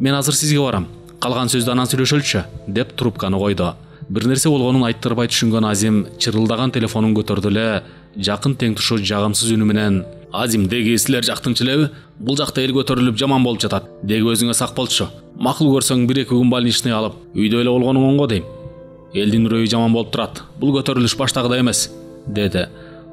"Мен азыр сизге барам. Калган сөздү анан сүйлөшөлүчү", деп трубканы койду. Бир нерсе болгонун айттырбай түшүнгөн Азим чырылдаган телефонун көтөрдү эле, жакын теңтушу жагымсыз үнү менен: "Азим, деги силер жактынчы элеби? Бул жакта эл көтөрүлүп жаман болуп жатат. Деги өзүңө сак болчу. Макул көрсөң 1-2 күн больничный алып, үйдө эле болгонуң оңго дейм", Элдин үрөйү жаман болуп турат. Бул көтөрүлүш баштагыдай эмес, деди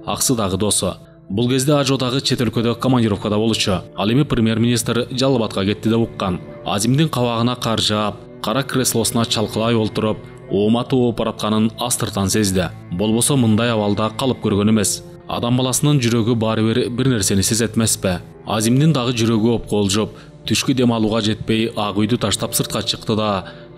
аксыдагы досу. Бул кезде Ажо дагы чет өлкөдө командировкада болчу. Ал эми премьер-министр Жалал Абадка кетти деп уккан. Азимдин кабагына кар жаап, кара креслосуна чалкалай олтуруп, ооматы ооп баратканын астыртан сезди. Болбосо мындай абалда калып көргөн эмес. Адам баласынын жүрөгү баары бир нерсени сезет эмеспи? Азимдин дагы жүрөгү опколжоп, түшкү дем алууга жетпей ак үйдү таштап сыртка чыкты да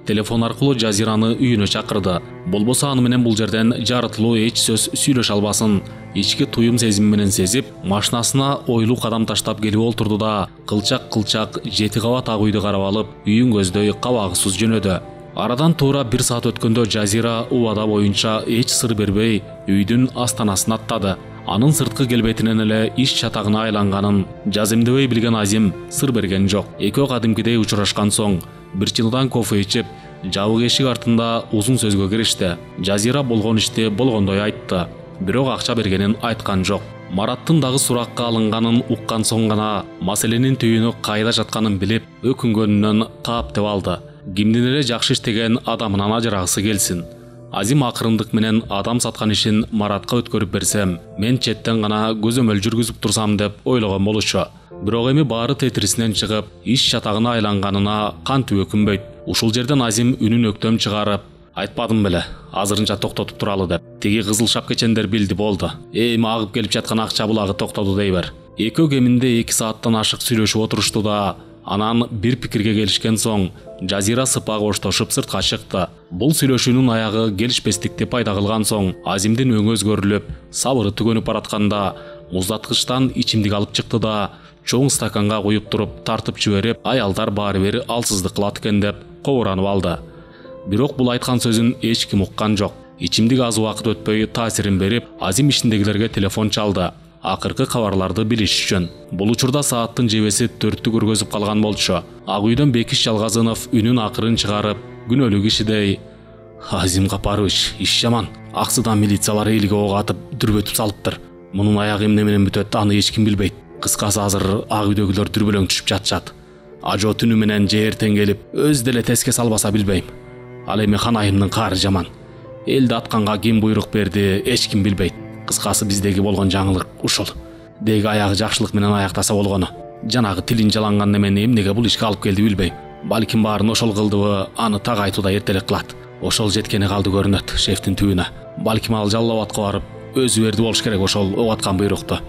телефон аркылуу Жазираны үйүнө чакырды. Болбосо аны менен бул жерден жарытылуу эч сөз сүйлөшө албасын. Ички туюм сезими менен сезип, машинасына ойлуу кадам таштап келип олтурду да кылчак жети кабат ак үйдү карап алып, үйүн көздөй кабагысыз жөнөдү. Арадан туура 1 саат өткөндө Жазира убада боюнча эч сыр бербей үйдүн астанасына аттады. Анын сырткы келбетинен эле иш чатагына айланганын жазымдебей билген Азим сыр берген жок. Экөө кадимкидей учурашкан соң бир чыныдан кофе ичип, жабык эшик артында узун сөзгө киришти. Жазира болгон ишти болгондой айтты, бирок акча бергенин айткан жок. Мараттын дагы суракка алынганын уккан соң гана маселенин түйүнү кайда жатканын билип, өкүнгөнүнөн таап деп алды. Кимдин эле жакшы иштеген адамынан ажырагысы келсин. Азим акырындык менен адам саткан ишин Маратка өткөрүп берсем, мен четтен гана көзөмөл жүргүзүп турсам деп ойлогон болчу. Бирок эми баары тетрисинен чыгып, иш чатагына айланганына кантип өкүнбөйт. Ушул жерден Азим үнүн өктөм чыгарып, айтпадым беле, азырынча токтотуп туралы деп. Тиги кызыл шапкечендер билди болду. Эми агып келип жаткан акча булагы токтоду дей бер. Экөө кеминде 2 сааттан ашык сүйлөшүп отурушту да, анан бир пикирге келишкен соң Жазира сыпак оштошуп сыртка чыкты. Бул сүйлөшүүнүн аягы келишпестикти пайда кылган соң Азимдин өңү өзгөрүлүп, сабыры түгөнүп баратканда муздаткычтан ичимдик алып чыкты да чоң стаканга куюп туруп тартып жиберип, аялдар баары бир алсыздык кылат экен деп кобуранып алды. Бирок бул айткан сөзүн эч ким уккан жок. Ичимдик аз убакыт өтпөй таасирин берип, Азим ишиндегилерге телефон чалды. Акыркы кабарларды билиш үчүн. Бул учурда сааттын жебеси 4-тү көргөзүп калган болчу. Ак үйдөн Бекиш Жалгазынов үнүн акырын чыгарып, күнөөлүү кишидей: Азим Капарович, иш жаман. Аксыдан милициялар элге ок атып, дүрбөтүп салыптыр. Мунун аягы эмне менен бүтөт, аны эч ким билбейт. Кыскасы азыр ак үйдөгүлөр дүрбөлөң түшүп жатышат. Ажо түнү менен же эртең келип, өз деле теске салбаса билбейм. Ал эми ханайымдын каары жаман. Элди атканга ким буйрук берди, эч ким билбейт. Кыскасы биздеги болгон жаңылык ушул. Деги аягы жакшылык менен аяктаса болгону. Жанагы тилин жаланган немени эмнеге бул ишке алып келди билбейм. Балким баарын ошол кылдыбы, аны так айтууда эртелек кылат. Ошол жеткени калды көрүнөт шефтин түбүнө. Балким ал Жалал Абадка барып өзү берди болуш керек ошол ок аткан буйрукту.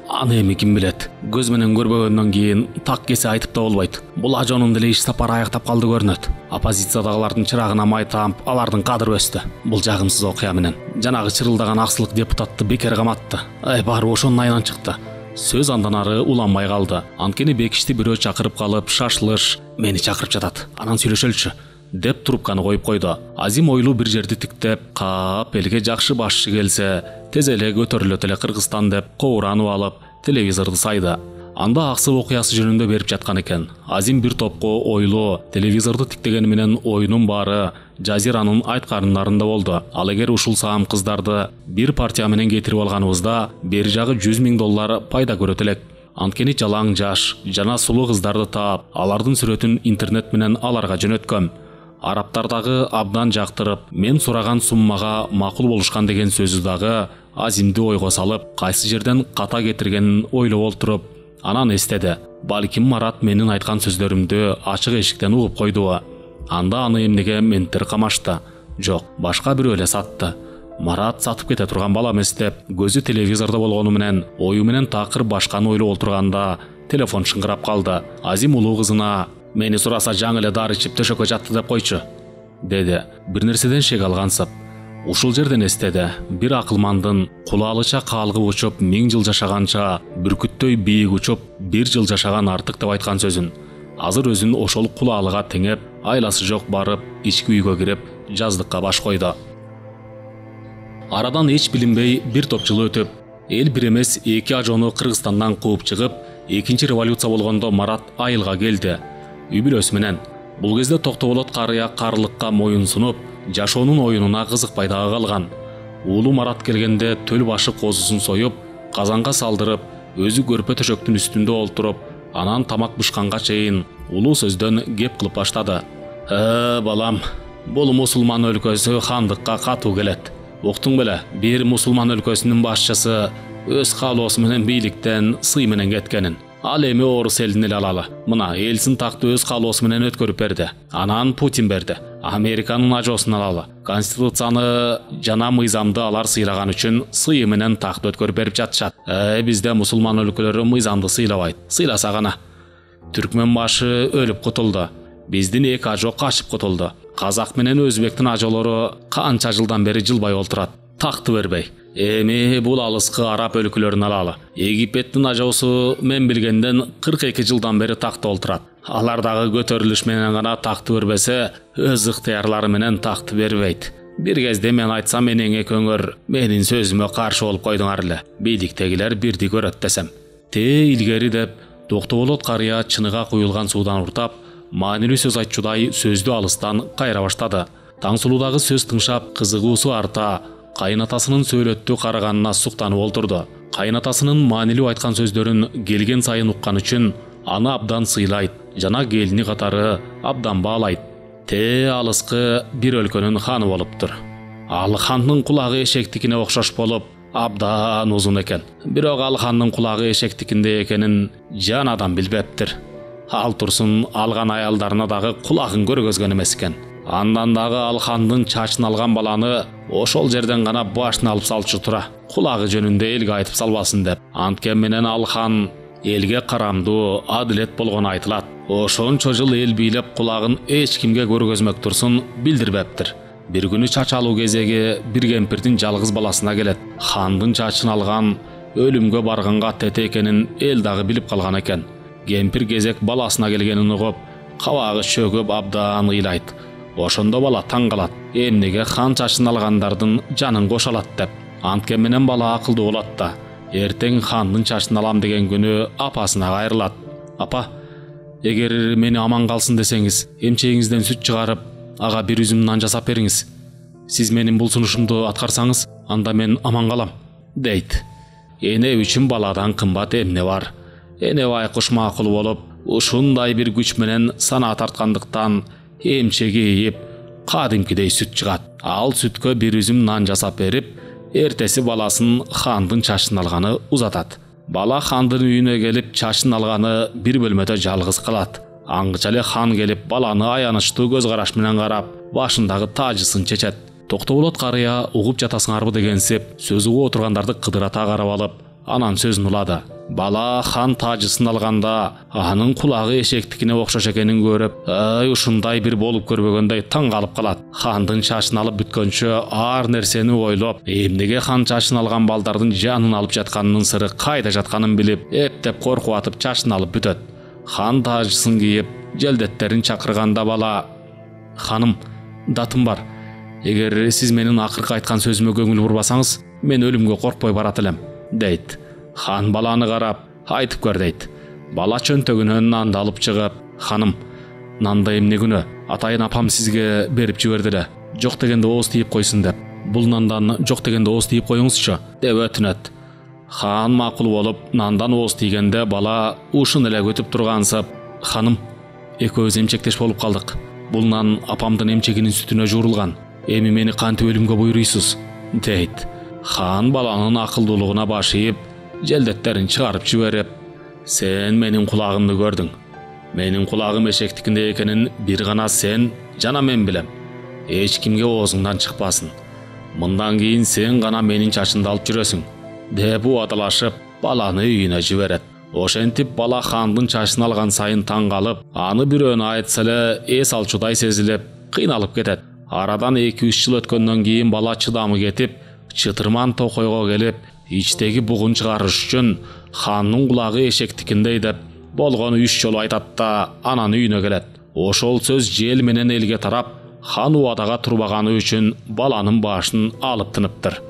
Аны эми ким билет. Көз менен көрбөгөндөн кийин так кесе айтып да болбойт. Бул Ажонун деле иш сапары аяктап калды көрүнөт. Оппозициядагылардын чырагына май таап, алардын кадыры өстү. Бул жагымсыз окуя менен жанагы чырылдаган аксылык депутатты бекер каматты. Баары ошонун айынан чыкты. Сөз андан ары уланбай калды. Анткени Бекишти бирөө чакырып калып, шашылыш, мени чакырып жатат. Анан сүйлөшөлчү деп трубканы коюп койду. Азим ойлуу бир жерди тиктеп, кап элге жакшы башчы келсе, тез эле көтөрүлөт эле Кыргызстан деп кобуранып алып, телевизорду сайды. Анда аксыл окуясы жөнүндө берип жаткан экен. Азим бир топко ойлуу телевизорду тиктегени менен оюнун баары Жазиранын айткандарында болду. Ал эгер ушул саам кыздарды бир партия менен кетирип алганыбызда, бери жагы $100,000 пайда көрөт элек. Анткени жалаң жаш жана сулуу кыздарды таап, алардын сүрөтүн интернет менен аларга жөнөткөм. Арабтар дагы абдан жактырып, мен сураган суммага макул болушкан деген сөзү дагы Азимди ойго салып, кайсы жерден ката кетиргенин ойлоп олтуруп, анан эстеди. Балким Марат менин айткан сөздөрүмдү ачык эшиктен угуп койдубу? Анда аны эмнеге менттер камашты? Жок, башка бирөө эле сатты. Марат сатып кете турган бала эмес деп, көзү телевизордо болгону менен, ою менен такыр башканы ойлоп олтурганда телефон шыңгырап калды. Азим улуу кызына: "Мени сураса жаңы эле дары ичип төшөккө жатты деп койчу", деди. Бир нерседен шек алгансып. Ушул жерден эстеди. Бир акылмандын кулаалыча калгып учуп, 1000 жыл жашаганча, бүркүттөй бийик учуп, 1 жыл жашаган артык деп айткан сөзүн. Азыр өзүн ошол кулаалыга теңеп, айласы жок барып, ички үйгө кирип, жаздыкка баш койду. Арадан эч билинбей бир топ жыл өтүп, эл бир эмес 2 Ажону Кыргызстандан кууп чыгып, экинчи революция болгондо Марат айылга келди. Үй бүлөсү менен. Бул кезде Токтоболот карыя карлыкка моюн сунуп, жашоонун оюнуна кызыкпай дагы калган. Уулу Марат келгенде төл башы козусун союп, казанга салдырып, өзү көрпө төшөктүн үстүндө олтуруп, анан тамак бышканга чейин улуу сөздөн кеп кылып баштады. Балам, Бул мусулман өлкөсү хандыкка катуу келет. Уктуң беле, бир мусулман өлкөсүнүн башчысы өз каалоосу менен бийликтен сый менен кеткенин. Ал эми орус элин эле алалы. Мына элсин такты өз каалоосу менен өткөрүп берди. Анан Путин берди. Американын ажоосун алалы. Конституцияны жана мыйзамды алар сыйлаган үчүн сыйы менен такты өткөрүп берип жатышат. Бизде мусулман өлкөлөрү мыйзамды сыйлабайт. Сыйласа гана. Түркмөн башы өлүп кутулду. Биздин эки ажо качып кутулду. Казак менен өзбектин ажолору канча жылдан бери жылбай олтурат. Такты бербей. Эми бул алыскы араб өлкөлөрүн алалы. Египеттин ажоосу мен билгенден 42 жылдан бери такты олтурат. Алар дагы көтөрүлүш менен гана такты бербесе, өз ыктыярлары менен такты бербейт. Бир кезде мен айтсам эне көңөр менин сөзүмө каршы болуп койдуңар эле. Бийликтегилер бирди көрөт десем. Илгери деп Токтоболот карыя чыныга куюлган суудан уртап, маанилүү сөз айтчудай сөздү алыстан кайра баштады. Таңсулуудагы сөз тыңшап, кызыгуусу арта, кайнатасынын сөйлөттү караганына суктанып олтурду. Кайнатасынын маанилүү айткан сөздөрүн келген сайын уккан үчүн аны абдан сыйлайт, жана келини катары абдан баалайт. Алыскы бир өлкөнүн ханы болуптур. Ал хандын кулагы эшектикине окшош болуп, абдан узун экен. Бирок ал хандын кулагы эшектикинде экенин жан адам билбептир. Ал турсун алган аялдарына дагы кулагын көргөзгөн эмес экен. Андан дагы ал хандын чачын алган баланы ошол жерден гана башын алып салчу тура. Кулагы жөнүндө элге айтып салбасын деп. Анткени менен ал хан элге карамдуу, адилет болгону айтылат. Ошончо жыл эл бийлеп кулагын эч кимге көргөзмөк турсун билдирбептир. Бир күнү чач алуу кезеги бир кемпирдин жалгыз баласына келет. Хандын чачын алган өлүмгө барганга тете экенин эл дагы билип калган экен. Кемпир кезек баласына келгенин угуп, кабагы чөгүп абдан ыйлайт. Ошондо бала таң калат. Эмнеге хан чачын алгандардын жанын кошалат деп. Анткени менен бала акылдуу болот да. Эртең хандын чачын алам деген күнү апасына кайрылат. Апа, эгер мени аман калсын десеңиз, эмчегиңизден сүт чыгарып, ага бир үзүм нан жасап бериңиз. Сиз менин бул сунушумду аткарсаңыз, анда мен аман калам, дейт. Эне үчүн баладан кымбат эмне бар? Эне байкуш макул болуп, ушундай бир күч менен сана тарткандыктан эмчеги ийип, кадимкидей сүт чыгат. Ал сүткө бир үзүм нан жасап берип, эртеси баласын хандын чачын алганы узатат. Бала хандын үйүнө келип чачын алганы бир бөлмөдө жалгыз калат. Аңгыча эле хан келип баланы аянычтуу көз караш менен карап, башындагы тажысын чечет. Токтоболот карыя угуп жатасыңарбы дегенсип, сөз угуп отургандарды кыдырата карап алып, анан сөзүн улады. Бала хан тажысын алганда, анын кулагы эшектикине окшош экенин көрүп, ушундай бир болуп көрбөгөндөй таң калып калат. Хандын чачын алып бүткөнчө ар нерсени ойлоп, эмнеге хан чачын алган балдардын жанын алып жатканынын сыры кайда жатканын билип, эптеп коркуп атып чачын алып бүтөт. Хан тажысын кийип, желдеттерин чакырганда бала: "Ханым, датым бар. Эгер сиз менин акыркы айткан сөзүмө көңүл бурбасаңыз, мен өлүмгө коркпой барат элем", дейт. Хан баланы карап, айтып көр дейт. Бала чөнтөгүнөн нанды алып чыгып: "Ханым, нанда эмне күнөө? Атайын апам сизге берип жиберди эле. Жок дегенде ооз тийип койсун деп. Бул нандан жок дегенде ооз тийип коюңузчу", деп өтүнөт. Хан макул болуп, нандан ооз тийгенде бала ушун эле күтүп тургансып: "Ханым, экөөбүз эмчектеш болуп калдык. Бул нан апамдын эмчегинин сүтүнө жуурулган. Эми мени кантип өлүмгө буйруйсуз", дейт. Хан баланын акылдуулугуна баш ийип, желдеттерин чыгарып жиберип: "Сен менин кулагымды көрдүң. Менин кулагым эшектикинде экенин бир гана сен жана мен билем. Эч кимге оозуңдан чыкпасын. Мындан кийин сен гана менин чачымды алып жүрөсүң", деп убадалашып, баланы үйүнө жиберет. Ошентип бала хандын чачын алган сайын таң калып, аны бирөөнө айтса эле эс алчудай сезилип, кыйналып кетет. Арадан 2-3 жыл өткөндөн кийин бала чыдамы кетип, чытырман токойго келип, ичтеги бугун чыгарыш үчүн хандын кулагы эшектикиндей деп болгону 3 жолу айтат да анан үйүнө келет. Ошол сөз жел менен элге тарап, хан убадага турбаганы үчүн баланын башын алып тыныптыр.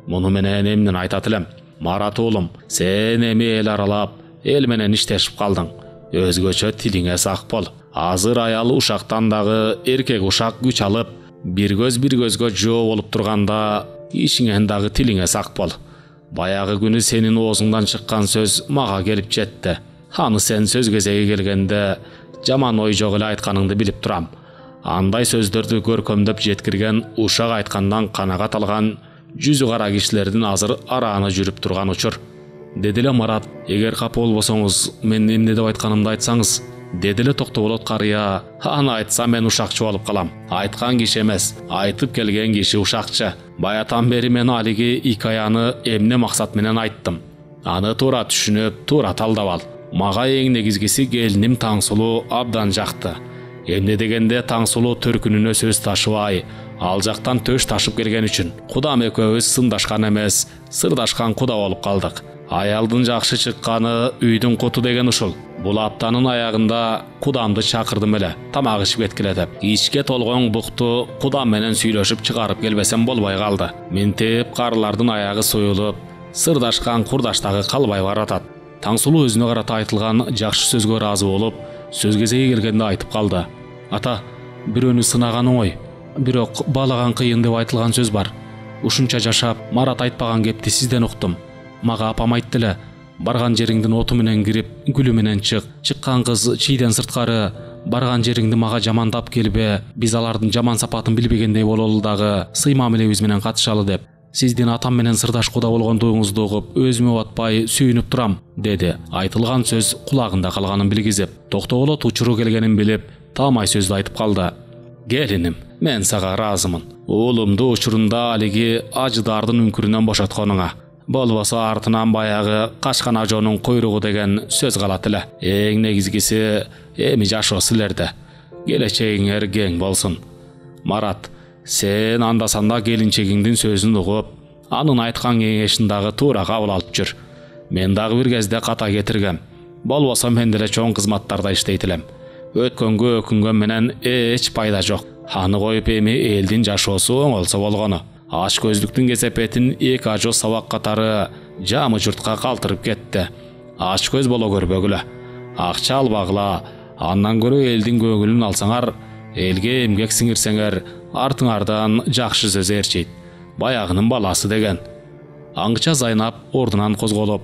Муну менен эмнени айтат элем? Марат уулум, сен эми эл аралап, эл менен иштешип калдың. Өзгөчө тилиңе сак бол. Азыр аял ушактан дагы эркек ушак күч алып, бир көзгө жоо болуп турганда, ишиңен дагы тилиңе сак бол. Баягы күнү сенин оозуңдан чыккан сөз мага келип жетти. Аны сен сөз кезеги келгенде жаман ой жок эле айтканыңды билип турам. андай сөздөрдү көркөмдөп жеткирген, ушак айткандан канагат алган жүзү кара кишилердин азыр арааны жүрүп турган учур. Деди эле Марат. Эгер капа болбосоңуз, мен эмне деп айтканымды айтсаңыз, деди эле Токтоболот карыя. Аны айтсам мен ушакчы болуп калам. Айткан киши эмес, айтып келген киши ушакчы. Баятан бери мен алиги икаяны эмне максат менен айттым. Аны туура түшүнүп, туура талдап ал. Мага эң негизгиси келиним Таңсулуу абдан жакты. Эмне дегенде Таңсулуу төркүнүнө сөз ташыбай, ал жактан төш ташып келген үчүн кудам экөөбүз сындашкан эмес, сырдашкан куда болуп калдык. Аялдын жакшы чыкканы үйдүн куту деген ушул. Бул аптанын аягында кудамды чакырдым эле, тамак ичип кеткиле деп. Ичке толгон букту кудам менен сүйлөшүп чыгарып келбесем болбой калды. Минтип карылардын аягы союлуп, сырдашкан курдаштагы калбай баратат. Таңсулуу өзүнө карата айтылган жакшы сөзгө ыраазы болуп, сөз кезеги келгенде айтып калды. Ата, бирөөнү сынаган оңой, бирок баалаган кыйын деп айтылган сөз бар. Ушунча жашап, Марат айтпаган кепти сизден уктум. Мага апам айтты эле, барган жериңдин оту менен кирип, гүлү менен чык. Чыккан кыз чийден сырткары, барган жериңди мага жамандап келбе, биз алардын жаман сапатын билбегендей бололу дагы, сый мамилебиз менен катышалы деп. Сиздин атам менен сырдашкуда болгондугуңузду угуп, өзүмө батпай сүйүнүп турам, деди. Айтылган сөз кулагында калганын билгизип, Токтоболот учуру келгенин билип, таамай сөздү айтып калды. Келиним, мен сага ыраазымын. Уулумду учурунда алиги ажыдардын үңкүрүнөн бошотконуңа. Болбосо артынан баягы качкан ажоонун куйругу деген сөз калат эле. Эң негизгиси эми жашоо силерде. Келечегиңер кең болсун. Марат, сен анда-санда келинчегиңдин сөзүн угуп, анын айткан кеңешин дагы туура кабыл алып жүр. Мен дагы бир кезде ката кетиргем. Болбосо мен деле чоң кызматтарда иштейт элем. Өткөнгө өкүнгөн менен эч пайда жок. Аны коюп эми элдин жашоосу оңолсо болгону. Аш көздүктүн кесепетин эки ажо сабак катары жамы журтка калтырып кетти. Аш көз боло көрбөгүлө. Акча албагыла, андан көрө элдин көңүлүн алсаңар, элге эмгек сиңирсеңер, артыңардан жакшы сөз ээрчейт. Баягынын баласы деген. Аңча Зайнап ордунан козголуп,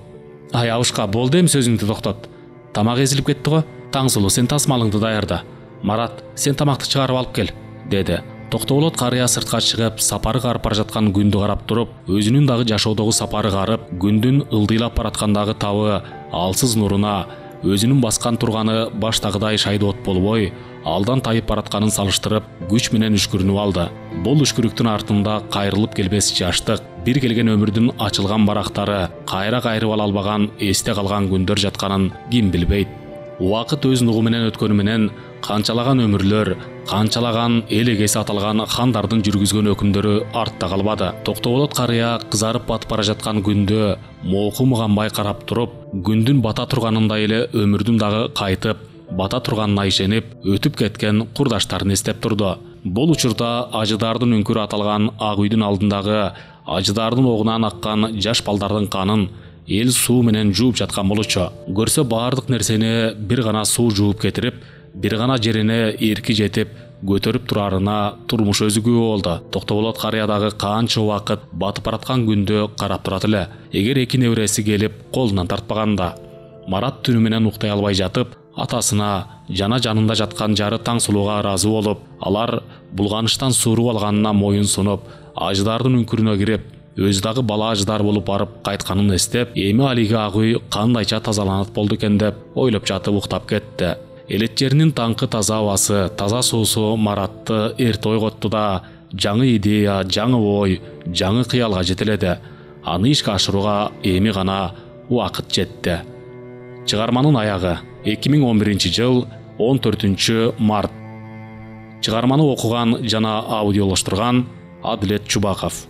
аябышка болду эми сөзүңдү токтот. Тамак эзилип кетти го. Таңсулуу, сен тасмалыңды даярда. Марат, сен тамакты чыгарып алып кел, деди. Токтоболот карыя сыртка чыгып, сапары карып бара жаткан күндү карап туруп, өзүнүн дагы жашоодогу сапары карып, күндүн ылдыйлап бараткандагы табы, алсыз нуруна, өзүнүн баскан турганы баштагыдай шайды от болбой, алдан тайып баратканын салыштырып, күч менен үшкүрүнүп алды. Бул үшкүрүктүн артында кайрылып келбес жаштык, бир келген өмүрдүн ачылган барактары, кайра кайрып ала албаган эсте калган күндөр жатканын ким билбейт. Убакыт өз нугу менен өткөнү менен канчалаган өмүрлөр, канчалаган эл эгеси аталган хандардын жүргүзгөн өкүмдөрү артта калбады. Токтоболот карыя кызарып батып бара жаткан күндө моокумганбай карап туруп, күндүн бата турганындай эле өмүрдүн дагы кайтып, бата турганына ишенип, өтүп кеткен курдаштарын эстеп турду. Бул учурда ажыдардын үңкүрү аталган ак үйдүн алдындагы ажыдардын огунан аккан жаш балдардын канын эл суу менен жууп жаткан болчу. Көрсө баардык нерсени бир гана суу жууп кетирип, бир гана жерине эрки жетип, көтөрүп турарына турмуш өзү күбө болду. Токтоболот карыя дагы канча убакыт батып бараткан күндө карап турат эле. Эгер эки небереси келип колунан тартпаганда, Марат түнү менен уктай албай жатып, атасына жана жанында жаткан жары Таңсулууга ыраазы болуп, алар булганыштан suurуп алганына моюн сунуп, ажыдардын үңкүрүнө кирип, өзү дагы бала ажыдар болуп барып кайтканын эстеп, эми алиги ак үй кандайча тазаланат болду экен деп ойлоп жатып уктап кетти. Элетчеринин таңкы таза абасы, таза суусу Маратты эрте ойготту да, жаңы идея, жаңы ой, жаңы кыялга жетеледи. Аны ишке ашырууга эми гана убакыт жетти. Чыгарманын аягы 2011-жыл 14-март. Чыгарманы окуган жана аудиолоштурган Адилет Чубаков.